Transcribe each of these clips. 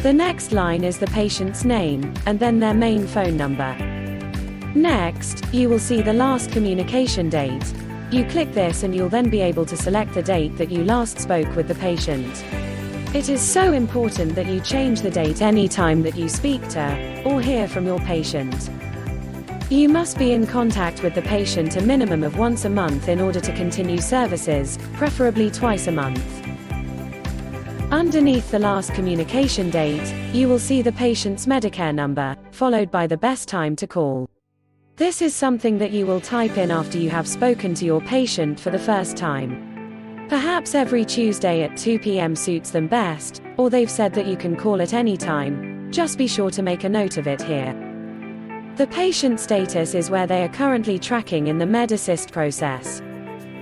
The next line is the patient's name, and then their main phone number. Next, you will see the last communication date. You click this and you'll then be able to select the date that you last spoke with the patient. It is so important that you change the date any time that you speak to, or hear from your patient. You must be in contact with the patient a minimum of once a month in order to continue services, preferably twice a month. Underneath the last communication date, you will see the patient's Medicare number, followed by the best time to call. This is something that you will type in after you have spoken to your patient for the first time. Perhaps every Tuesday at 2 p.m. suits them best, or they've said that you can call at any time. Just be sure to make a note of it here. The patient status is where they are currently tracking in the MedAssist process.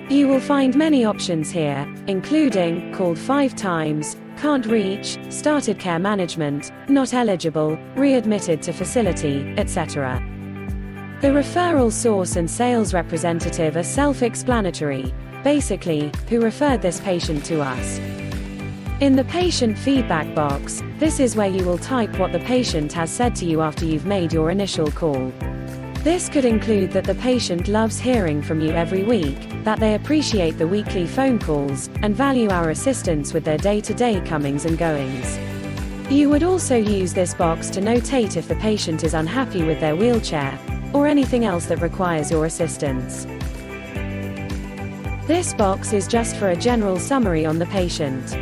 You will find many options here, including called 5 times, can't reach, started care management, not eligible, readmitted to facility, etc. The referral source and sales representative are self-explanatory. Basically, who referred this patient to us. In the patient feedback box, this is where you will type what the patient has said to you after you've made your initial call. This could include that the patient loves hearing from you every week, that they appreciate the weekly phone calls, and value our assistance with their day-to-day comings and goings. You would also use this box to notate if the patient is unhappy with their wheelchair, or anything else that requires your assistance. This box is just for a general summary on the patient.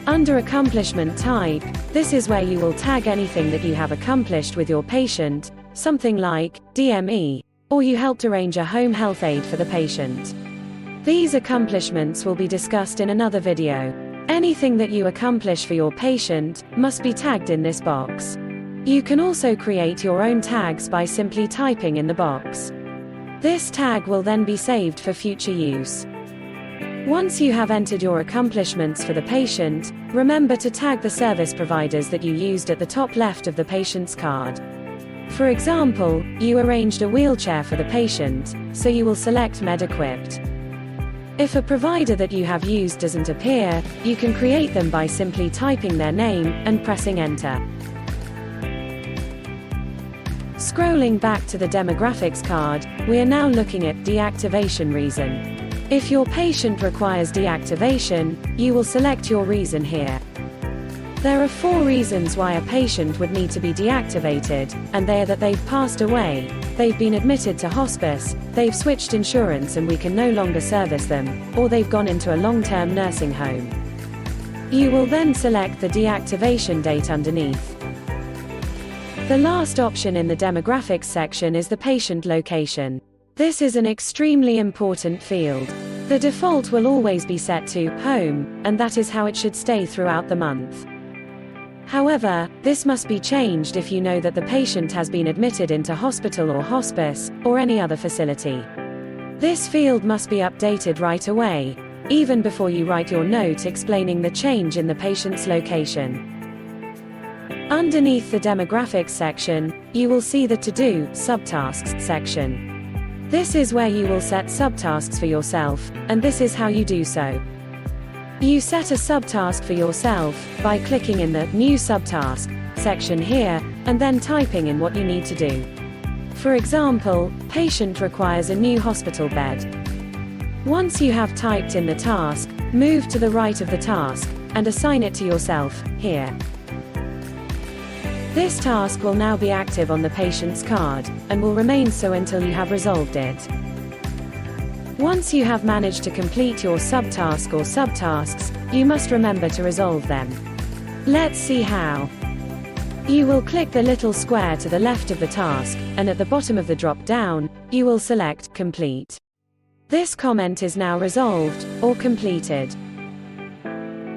Under accomplishment type, this is where you will tag anything that you have accomplished with your patient, something like DME, or you helped arrange a home health aid for the patient. These accomplishments will be discussed in another video. Anything that you accomplish for your patient must be tagged in this box. You can also create your own tags by simply typing in the box. This tag will then be saved for future use. Once you have entered your accomplishments for the patient, remember to tag the service providers that you used at the top left of the patient's card. For example, you arranged a wheelchair for the patient, so you will select Med-equipped. If a provider that you have used doesn't appear, you can create them by simply typing their name and pressing enter. Scrolling back to the demographics card, we are now looking at deactivation reason. If your patient requires deactivation, you will select your reason here. There are 4 reasons why a patient would need to be deactivated, and they are that they've passed away, they've been admitted to hospice, they've switched insurance and we can no longer service them, or they've gone into a long-term nursing home. You will then select the deactivation date underneath. The last option in the demographics section is the patient location. This is an extremely important field. The default will always be set to home, and that is how it should stay throughout the month. However, this must be changed if you know that the patient has been admitted into hospital or hospice, or any other facility. This field must be updated right away, even before you write your note explaining the change in the patient's location. Underneath the demographics section, you will see the To-Do subtasks section. This is where you will set subtasks for yourself, and this is how you do so. You set a subtask for yourself by clicking in the New Subtask section here, and then typing in what you need to do. For example, patient requires a new hospital bed. Once you have typed in the task, move to the right of the task, and assign it to yourself, here. This task will now be active on the patient's card, and will remain so until you have resolved it. Once you have managed to complete your subtask or subtasks, you must remember to resolve them. Let's see how. You will click the little square to the left of the task, and at the bottom of the drop-down, you will select Complete. This comment is now resolved, or completed.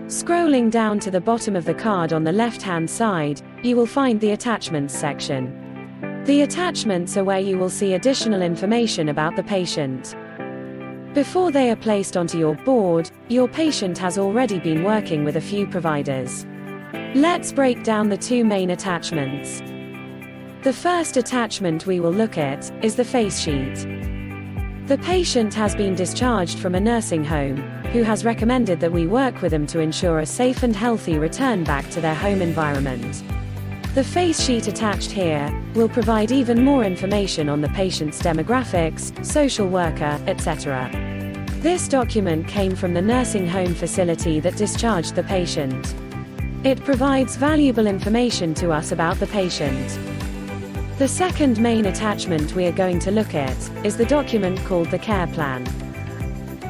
Scrolling down to the bottom of the card on the left-hand side, you will find the Attachments section. The attachments are where you will see additional information about the patient. Before they are placed onto your board, your patient has already been working with a few providers. Let's break down the 2 main attachments. The first attachment we will look at is the face sheet. The patient has been discharged from a nursing home, who has recommended that we work with them to ensure a safe and healthy return back to their home environment. The face sheet attached here will provide even more information on the patient's demographics, social worker, etc. This document came from the nursing home facility that discharged the patient. It provides valuable information to us about the patient. The second main attachment we are going to look at is the document called the care plan.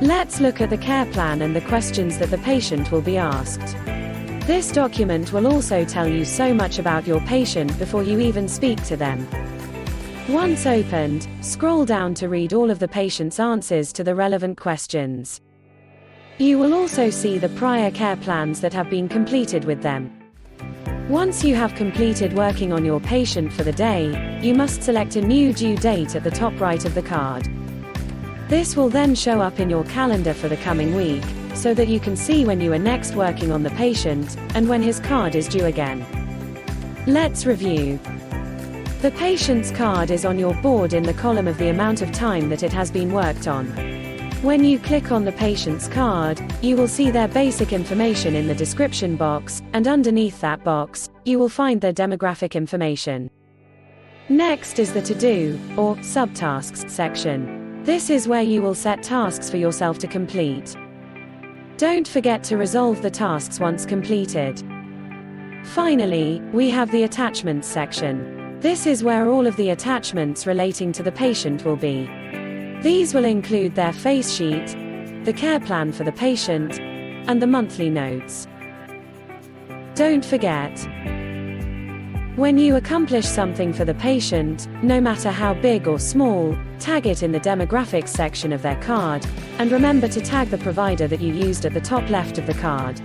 Let's look at the care plan and the questions that the patient will be asked. This document will also tell you so much about your patient before you even speak to them. Once opened, scroll down to read all of the patient's answers to the relevant questions. You will also see the prior care plans that have been completed with them. Once you have completed working on your patient for the day, you must select a new due date at the top right of the card. This will then show up in your calendar for the coming week, so that you can see when you are next working on the patient, and when his card is due again. Let's review. The patient's card is on your board in the column of the amount of time that it has been worked on. When you click on the patient's card, you will see their basic information in the description box, and underneath that box, you will find their demographic information. Next is the to-do, or subtasks section. This is where you will set tasks for yourself to complete. Don't forget to resolve the tasks once completed. Finally, we have the attachments section. This is where all of the attachments relating to the patient will be. These will include their face sheet, the care plan for the patient, and the monthly notes. Don't forget, when you accomplish something for the patient, no matter how big or small, tag it in the demographics section of their card, and remember to tag the provider that you used at the top left of the card.